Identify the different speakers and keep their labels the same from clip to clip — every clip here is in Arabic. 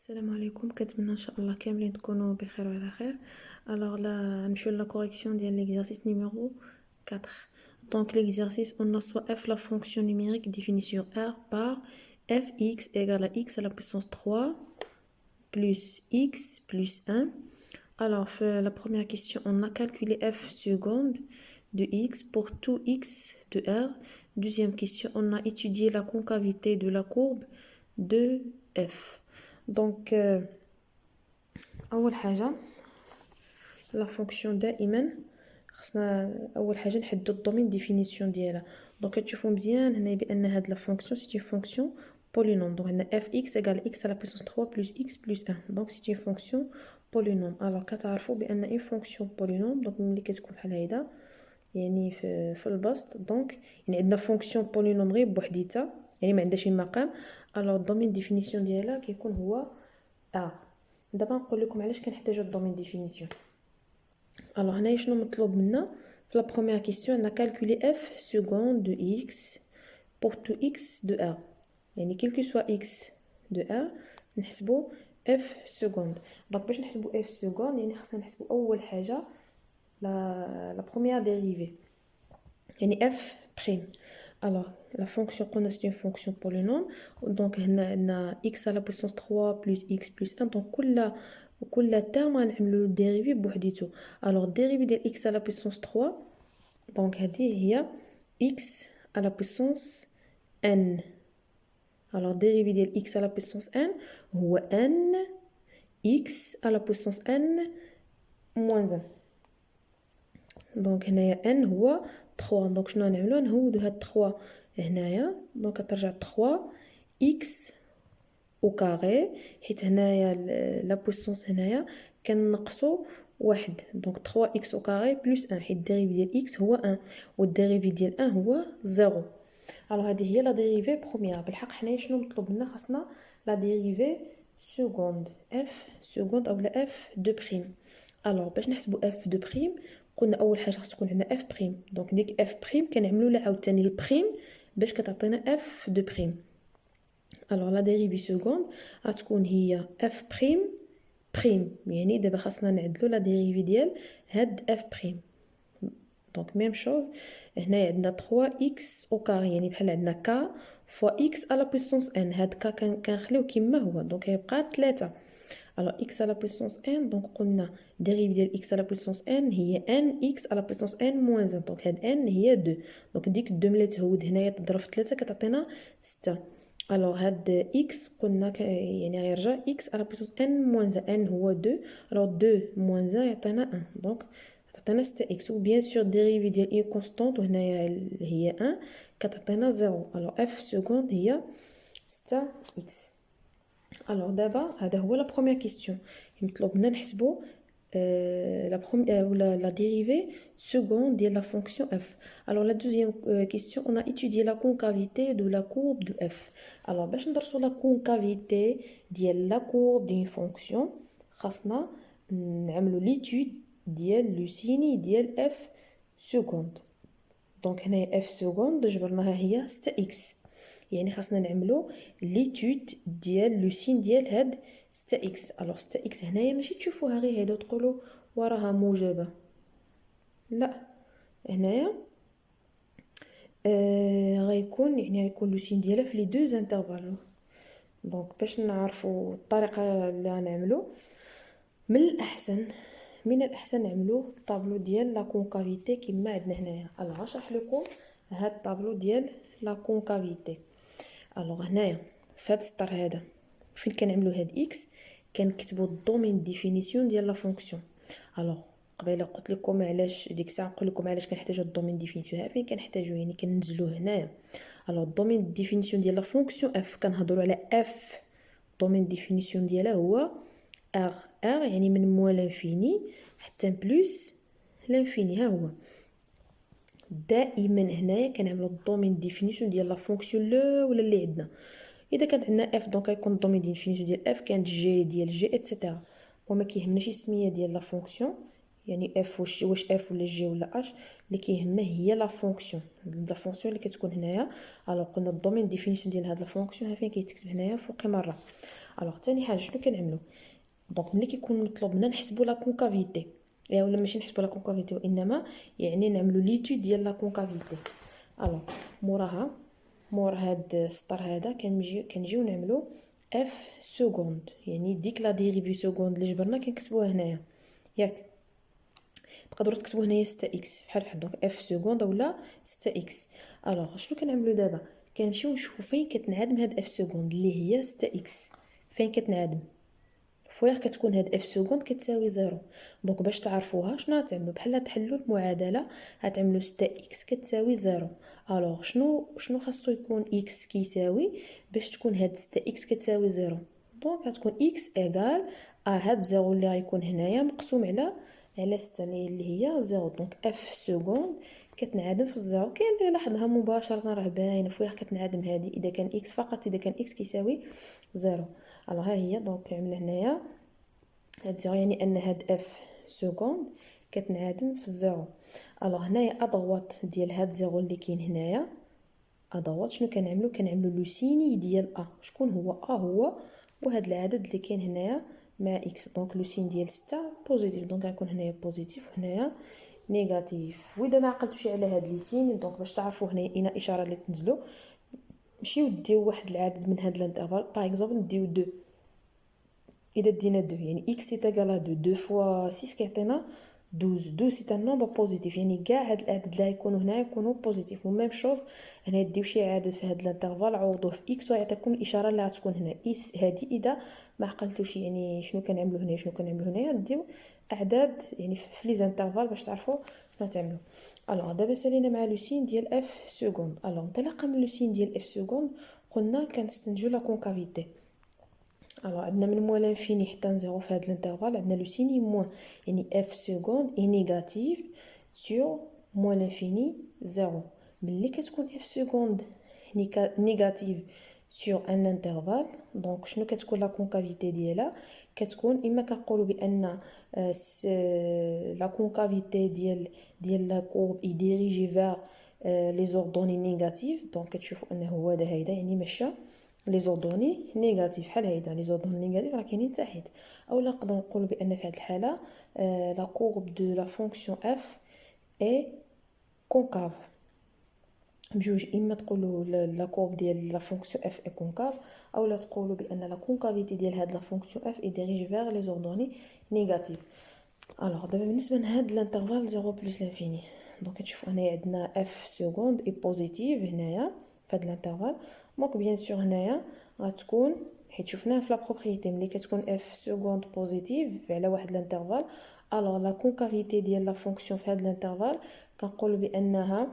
Speaker 1: السلام عليكم، كنتمنى ان شاء الله كاملين تكونوا بخير وعلى خير. الوغ لا نمشيو لا كوريكسيون ديال ليكزارسيس نيميرو 4. Donc l'exercice, on a soit f la fonction numérique définie sur R par fx égale à x à la puissance 3 plus x plus 1. Alors la première question, on a calculé f seconde de x pour tout x de R. Deuxième question, on a étudié la concavité de la courbe de f. Donc اول حاجه لا فونكسيون دائما خصنا اول حاجه نحددوا الدومين ديفينيسيون ديالها. دونك كتشوفوا مزيان هنا بان هاد لا فونكسيون سي اون فونكسيون بولينوم. دونك عندنا اف اكس ايغال اكس على بلس 3 بلس اكس بلس 1. دونك سي اون فونكسيون بولينوم. الوغ كتعرفوا بان اون فونكسيون بولينوم دونك ملي كتكون بحال هيدا يعني في البسط، دونك يعني عندنا فونكسيون بولينوم غير بوحديتها يعني ما عندهاش مقام. الوغ الدومين ديفينيسيون ديالها كيكون هو ا. دابا نقول لكم علاش كنحتاجوا الدومين ديفينيسيون. الوغ هنايا شنو مطلوب منا في لا بروميير كيسيون؟ عندنا كالكولي اف سكوند دو اكس بور تو اكس دو ار، يعني كيل كو سوا اكس دو ار نحسبوا اف سكوند. دونك باش نحسبوا اف سكوند يعني خاصنا نحسبوا اول حاجه لا بروميير ديريفي يعني اف بريم. Alors, la fonction qu'on a, c'est une fonction polynôme. Donc, on a x à la puissance 3 plus x plus 1. Donc, كل terme غنعملو dérivé بوحديتو. Alors, dérivé ديال x à la puissance 3. Donc, هذه هي x à la puissance n. Alors, dérivé ديال x à la puissance n هو n x à la puissance n moins 1. دونك هنايا n هو 3. دونك شنو غنعملو؟ نهودو هاد 3 هنايا، دونك كترجع 3 x او كاري، حيت هنايا لا بويسونس هنايا كنقصوا واحد. دونك 3 x او كاري بلس 1 حيت الديريفي ديال x هو 1 والديريفي ديال 1 هو 0. الوغ هذه هي لا ديريفي بروميير. بالحق حنايا شنو مطلوب لنا؟ خاصنا لا ديريفي سكوند اف سكوند اولا اف دو بريم. الوغ باش نحسبوا اف دو بريم قلنا اول حاجه خاص تكون عندنا اف بريم. دونك ديك اف بريم كنعملوا لها عاوتاني البريم باش كتعطينا اف دو بريم. الوغ لا ديريفي سكوند غتكون هي اف بريم بريم، يعني دابا خاصنا نعدلوا لا ديريفي ديال هاد اف بريم. دونك ميم شوز هنايا عندنا 3 x او كاري يعني بحال عندنا ك فوا x على بويسونس n. هاد ك كنخليو كما هو دونك يبقى 3. alors x à la puissance n donc قلنا dérivé ديال x à la puissance n هي n x à la puissance n moins 1. donc هاد n هي 2. donc ديك 2 ملي تهود هنايا تضرب في 3 كتعطينا 6. alors هاد x قلنا يعني غيرجع x à la puissance n moins 1. n هو 2 alors 2 moins 1 يعطينا 1 donc تعطينا 6x. و bien sûr dérivé ديال i constante وهنايا هي 1 كتعطينا 0. alors f seconde هي 6x. alors دابا هذا هو لا بروميير كيسيون مطلوب لنا نحسبوا la dérivée seconde de la fonction f. Alors la deuxième question, on a étudié la concavité de la courbe de f. Alors باش ندرسوا la concavité ديال la courbe d'une fonction خاصنا نعملوا l'étude ديال لو سيني ديال f seconde. دونك هنا f seconde جبرناها هي 6x، يعني خاصنا نعملو ليتود ديال لو سين ديال هاد 6x. الوغ 6x هنايا ماشي تشوفوها غير هدا وتقولوا وراها موجبه، لا هنايا غيكون يعني غيكون لو سين ديالها في لي دو انترفال. دونك باش نعرفوا الطريقه اللي غنعملو من الاحسن نعملو الطابلو ديال لا كونكافيتي كما عندنا هنايا. الوغ نشرح لكم هاد الطابلو ديال لا كونكافيتي. الوغ هنايا في هاد السطر هذا فين كنعملوا هاد اكس كنكتبوا الدومين ديفينيسيون ديال لا فونكسيون. الوغ قبيله قلت لكم علاش ديك الساعه نقول لكم علاش كنحتاجوا الدومين ديفينيسيون. فين كنحتاجوا يعني كننزلوه هنايا. الوغ الدومين ديفينيسيون ديال لا فونكسيون اف كنهضروا على اف. الدومين ديفينيسيون ديالها هو ار يعني من موال لانفيني حتى بلس لانفيني. ها هو دائما هنايا كنعملوا الدومين ديفينيسيون ديال لا فونكسيون ولا اللي عندنا. اذا كانت عندنا اف دونك غيكون الدومين ديفينيسيون ديال اف كانت جي ديال جي اتسيتيرا. وما كيهمناش السميه ديال لا فونكسيون يعني اف واش اف ولا جي ولا اش، اللي كيهمنا هي لا فونكسيون اللي كتكون هنايا. الوغ قلنا الدومين ديفينيسيون ديال هاد لا فونكسيون ها فين كيتكتب هنايا فوق مره. الوغ ثاني حاجه شنو كنعملوا؟ دونك ملي كيكون مطلوب منا نحسبوا لا كونكافيتي ولا ماشي نحسبوا لا كونكافيتي وانما يعني نعملوا ليتود ديال لا كونكافيتي. الوغ مور هاد السطر هذا كنجيو نعملوا اف سكوند، يعني ديك لا ديريفي سكوند اللي جبرنا كنكتبوها هنايا ياك. تقدروا تكتبوا هنايا 6 اكس بحال دونك اف سكوند ولا 6 اكس. الوغ شنو كنعملوا دابا؟ كنمشيو نشوفوا فين كتنعدم هاد اف سكوند اللي هي 6 اكس، فين كتنعدم؟ فوق كتكون هاد اف سكوند كتساوي 0. دونك باش تعرفوها شنو غتعملوا؟ بحال تحلوا المعادله غتعملوا 6 اكس كتساوي 0. الوغ شنو خاصو يكون اكس كيساوي باش تكون هاد 6 اكس كتساوي 0؟ دونك غتكون اكس ايغال هاد 0 اللي غيكون هنايا مقسوم على 6 اللي هي 0. دونك اف سكوند كتنعدم في الزيرو. كاين اللي لاحظها مباشره راه باينه فوق كتنعدم هذه اذا كان اكس فقط، اذا كان اكس كيساوي 0. الوغ ها هي دونك عملنا هنايا هاد زيرو يعني ان هاد اف سكوند كتنعدم في الزيرو. الوغ هنايا ادغوات ديال هاد زيرو اللي كاين هنايا ادغوات شنو كنعملوا لو سيني ديال شكون هو هو وهاد العدد اللي كاين هنايا مع اكس. دونك لو سين ديال 6 بوزيتيف، دونك غيكون هنايا بوزيتيف وهنايا نيجاتيف. واذا ما عقلتوش على هاد لي سين دونك باش تعرفوا هنايا اين اشاره اللي تنزلوا مشيو ديو واحد العدد من هاد الانترفال باغ اكزومبل نديو 2. اذا دينا 2 يعني x est égal à 2 2 fois 6 كيعطينا 12. 12 سي ان نومبر بوزيتيف، يعني كاع هاد العدد اللي غيكونوا هنا يكونوا بوزيتيف. وميم شوز هنا ديو شي عدد في هاد الانترفال عوضوه في x ويعطيكم الاشاره اللي غتكون هنا هادي. اذا ما عقلتوش يعني شنو كنعملوا هنايا نديو اعداد يعني في لي زانترفال باش تعرفوا شنو تعملوا. الوغ دابا سالينا مع لو سين ديال اف سكوند. الوغ انطلاقا من لو سين ديال اف سكوند قلنا كنستنتجوا لا كونكافيتي. الوغ عندنا من موان لانفيني حتى زيرو في هاد الانترفال عندنا لو سيني موان، يعني اف سكوند اي نيجاتيف سور موان لانفيني زيرو. ملي كتكون اف سكوند نيجاتيف سور ان انترفال دونك شنو كتكون لا كونكافيتي ديالها؟ كتكون اما كنقولوا بان لا كونكافيتي ديال لا كورب اي ديريجي فيغ لي زوردوني نيجاتيف. دونك كتشوفوا ان هو هيدا يعني ماشي لي زوردوني نيجاتيف بحال هيدا لي زوردوني نيجاتيف راه كاينين تحت. اولا نقدروا نقولوا بان في هذه الحاله لا كورب دو لا فونكسيون اف اي كونكاف بجوج. اما تقولوا لا كورب ديال لا فونكسيون اف اي كونكاف اولا تقولوا بان لا كونكافيتي ديال هاد لا فونكسيون اف اي ديريج فيغ لي زوردوني نيجاتيف. الوغ دابا بالنسبه لهاد الانترفال 0 بلس لانفيني دونك كتشوفوا هنايا عندنا اف سكوند اي بوزيتيف هنايا في هاد الانترفال. دونك بيان سور هنايا غتكون حيت شفناها في لا بروبريتي ملي كتكون اف سكوند بوزيتيف على واحد الانترفال الوغ لا كونكافيتي ديال لا فونكسيون في هاد الانترفال كنقولوا بانها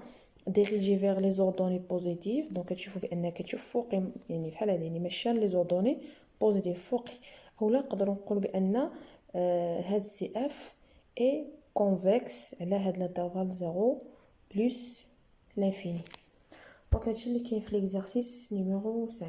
Speaker 1: ديريجي فيغ لي زوردوني بوزيتيف. دونك كتشوفوا بان كتشوف فوقي يعني بحال هذا يعني ماشيه لي زوردوني بوزيتيف فوقي. اولا نقدروا نقولوا بان هاد سي اف اي كونفكس على هاد الانترفال 0 بلس لانفيني. دونك هادشي اللي كاين في ليكزارسيس نيميرو 5.